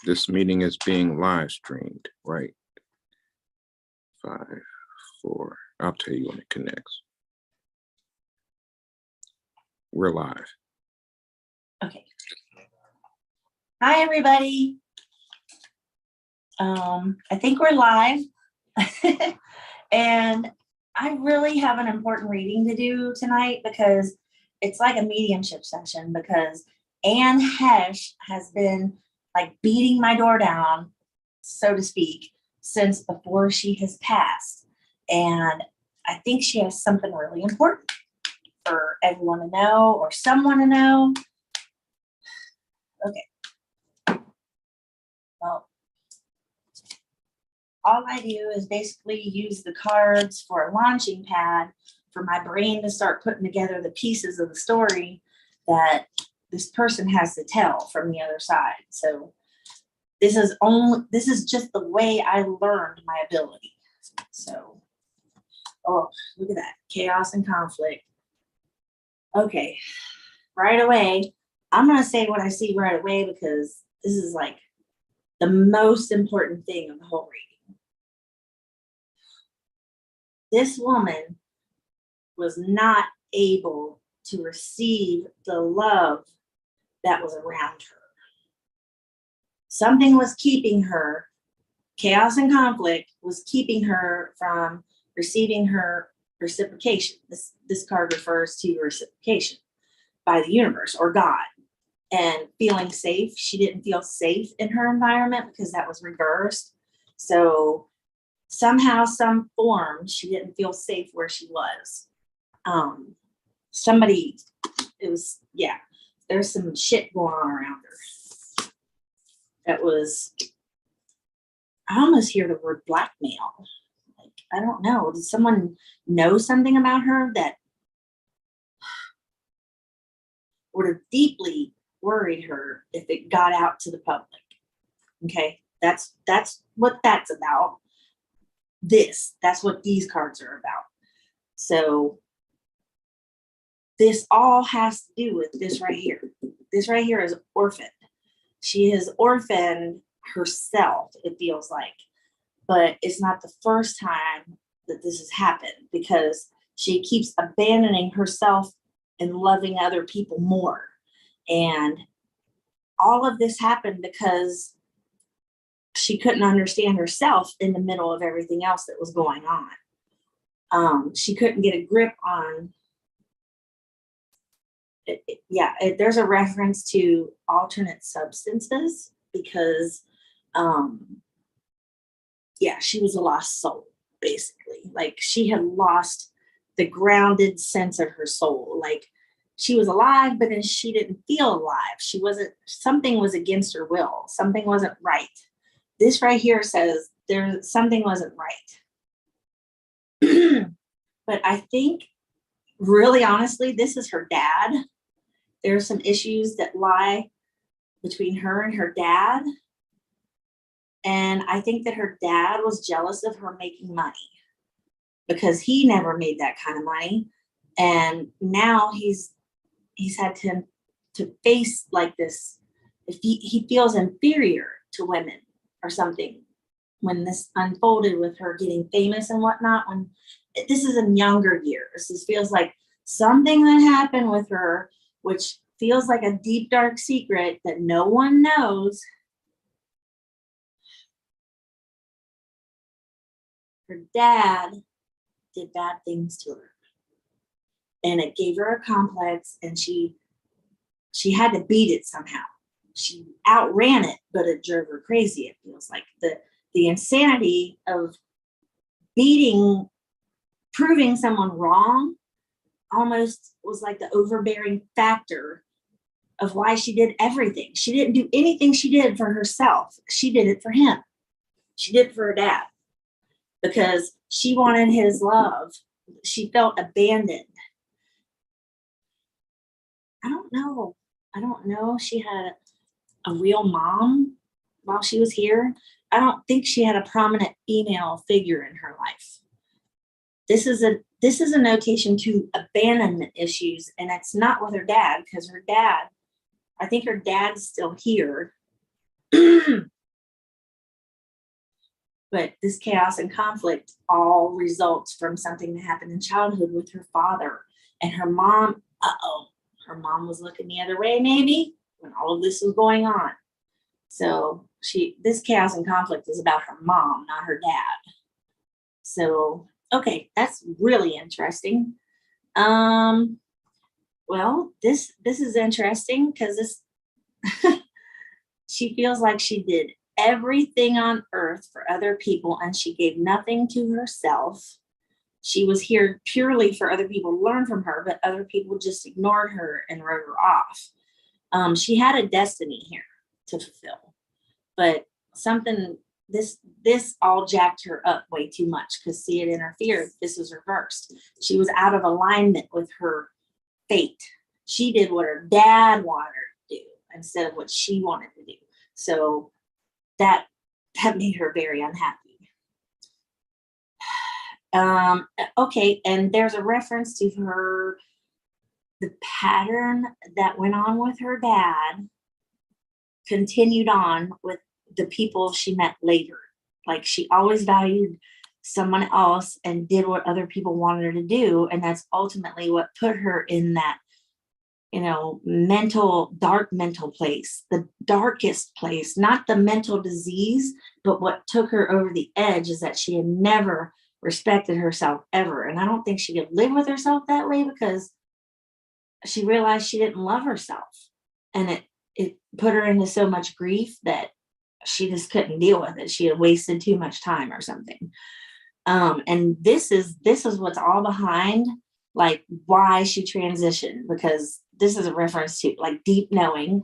This meeting is being live streamed, right? 5, 4. I'll tell you when it connects. We're live. Okay. Hi, everybody. I think we're live. And I really have an important reading to do tonight because it's like a mediumship session, because Anne Hesh has been like beating my door down, so to speak, since before she has passed. And I think she has something really important for everyone to know, or someone to know. Okay. Well, all I do is basically use the cards for a launching pad for my brain to start putting together the pieces of the story that this person has to tell from the other side. So this is just the way I learned my ability. So, oh, look at that. Chaos and conflict. Okay. Right away, I'm going to say what I see right away, because this is like the most important thing of the whole reading. This woman was not able to receive the love that was around her. Something was keeping her, chaos and conflict was keeping her from receiving her reciprocation. This card refers to reciprocation by the universe or God, and feeling safe. She didn't feel safe in her environment because that was reversed. So somehow, some form, she didn't feel safe where she was. There's some shit going on around her. That was, I almost hear the word blackmail. Like, I don't know. Did someone know something about her that would have deeply worried her if it got out to the public? Okay, that's what that's about. That's what these cards are about. So this all has to do with this right here. This right here is orphaned. She has orphaned herself, it feels like. But it's not the first time that this has happened, because she keeps abandoning herself and loving other people more. And all of this happened because she couldn't understand herself in the middle of everything else that was going on. She couldn't get a grip on it. There's a reference to alternate substances, because she was a lost soul, basically. Like, she had lost the grounded sense of her soul. Like, she was alive, but then she didn't feel alive. Something was against her will. Something wasn't right. This right here says something wasn't right. But I think, really honestly, this is her dad. There are some issues that lie between her and her dad. And I think that her dad was jealous of her making money, because he never made that kind of money. And now he's had to face like this. If he feels inferior to women or something when this unfolded with her getting famous and whatnot. When this is in younger years, this feels like something that happened with her, which feels like a deep, dark secret that no one knows. Her dad did bad things to her, and it gave her a complex, and she had to beat it somehow. She outran it, but it drove her crazy. It feels like the insanity of proving someone wrong almost was like the overbearing factor of why she did everything. She didn't do anything she did for herself. She did it for him. She did it for her dad, because she wanted his love. She felt abandoned. I don't know. She had a real mom while she was here. I don't think she had a prominent female figure in her life. This is a notation to abandonment issues, and it's not with her dad, because I think her dad's still here. But this chaos and conflict all results from something that happened in childhood with her father and her mom. Her mom was looking the other way, maybe, when all of this was going on. So this chaos and conflict is about her mom, not her dad. So, okay, that's really interesting. Well, this is interesting because this she feels like she did everything on earth for other people and she gave nothing to herself. She was here purely for other people to learn from her, but other people just ignored her and wrote her off. She had a destiny here to fulfill, but something this all jacked her up way too much because see, it interfered. This was reversed. She was out of alignment with her fate. She did what her dad wanted her to do instead of what she wanted to do. So that made her very unhappy. Okay, and there's a reference to the pattern that went on with her dad continued on with the people she met later. Like she always valued someone else and did what other people wanted her to do. And that's ultimately what put her in that, dark mental place, the darkest place, not the mental disease, but what took her over the edge is that she had never respected herself ever. And I don't think she could live with herself that way because she realized she didn't love herself. And it put her into so much grief that she just couldn't deal with it. She had wasted too much time or something. And this is what's all behind like why she transitioned, because this is a reference to like deep knowing.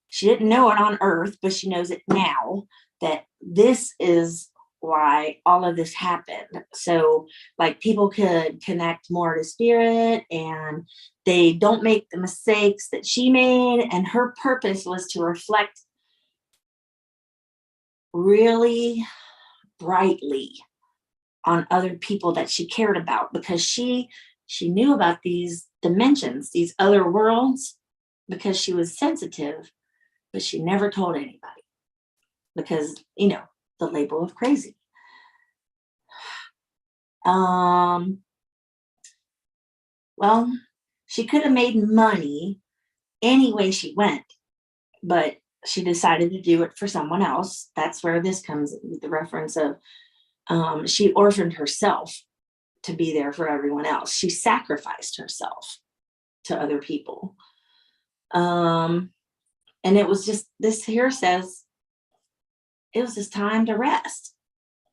She didn't know it on earth, but she knows it now that this is why all of this happened. So like people could connect more to spirit and they don't make the mistakes that she made. And her purpose was to reflect really brightly on other people that she cared about, because she knew about these dimensions, these other worlds, because she was sensitive, but she never told anybody because, the label of crazy. Well, she could have made money any way she went, but she decided to do it for someone else. That's where this comes with the reference of she orphaned herself to be there for everyone else. She sacrificed herself to other people. And it was just, this here says, it was just time to rest.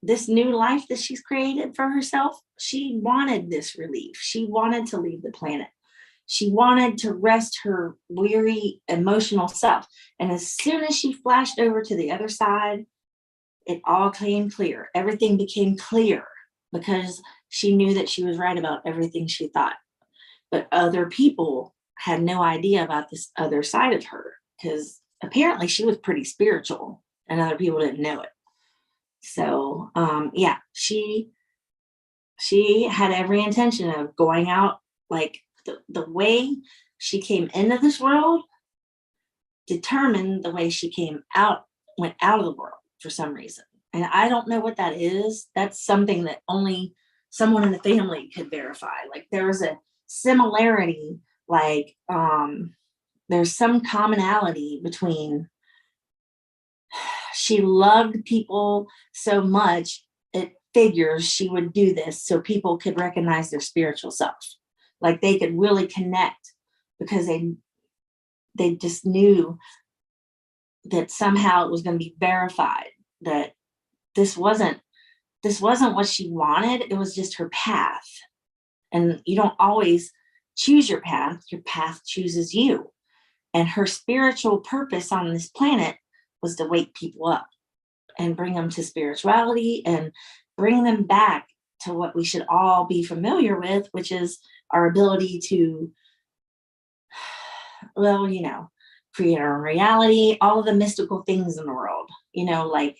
This new life that she's created for herself, she wanted this relief. She wanted to leave the planet. She wanted to rest her weary emotional self. And as soon as she flashed over to the other side, it all came clear. Everything became clear because she knew that she was right about everything she thought. But other people had no idea about this other side of her because apparently she was pretty spiritual and other people didn't know it. So, she had every intention of going out, like the way she came into this world determined the way she went out of the world for some reason. And I don't know what that is. That's something that only someone in the family could verify. Like there was a similarity, like there's some commonality between she loved people so much, it figures she would do this so people could recognize their spiritual self. Like they could really connect because they just knew that somehow it was going to be verified that this wasn't what she wanted. It was just her path. And you don't always choose your path chooses you. And her spiritual purpose on this planet was to wake people up and bring them to spirituality and bring them back to what we should all be familiar with, which is our ability to, create our own reality, all of the mystical things in the world, like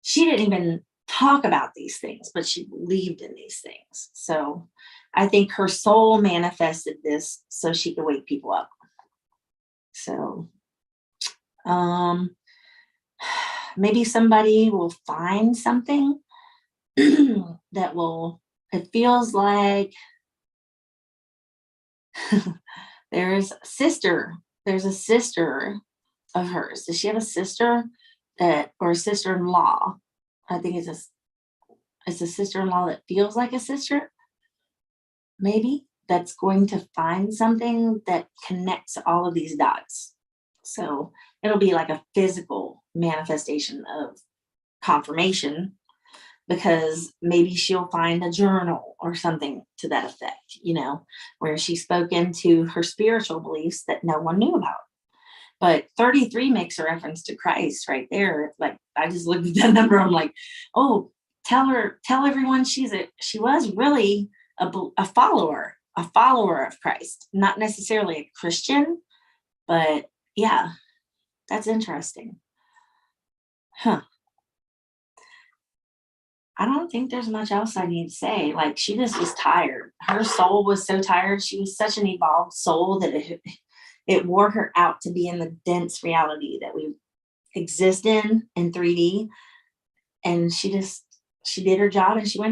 she didn't even talk about these things, but she believed in these things. So I think her soul manifested this so she could wake people up. So, maybe somebody will find something that will, it feels like there's a sister of hers. Does she have a sister or a sister-in-law? I think it's a sister-in-law that feels like a sister, maybe, that's going to find something that connects all of these dots. So it'll be like a physical manifestation of confirmation, because maybe she'll find a journal or something to that effect, where she spoke into her spiritual beliefs that no one knew about. But 33 makes a reference to Christ right there. Like, I just looked at that number. I'm like, oh, tell everyone she was really a follower of Christ, not necessarily a Christian, but yeah, that's interesting. Huh. I don't think there's much else I need to say. Like, she just was tired. Her soul was so tired. She was such an evolved soul that it wore her out to be in the dense reality that we exist in 3D. And she did her job and she went home.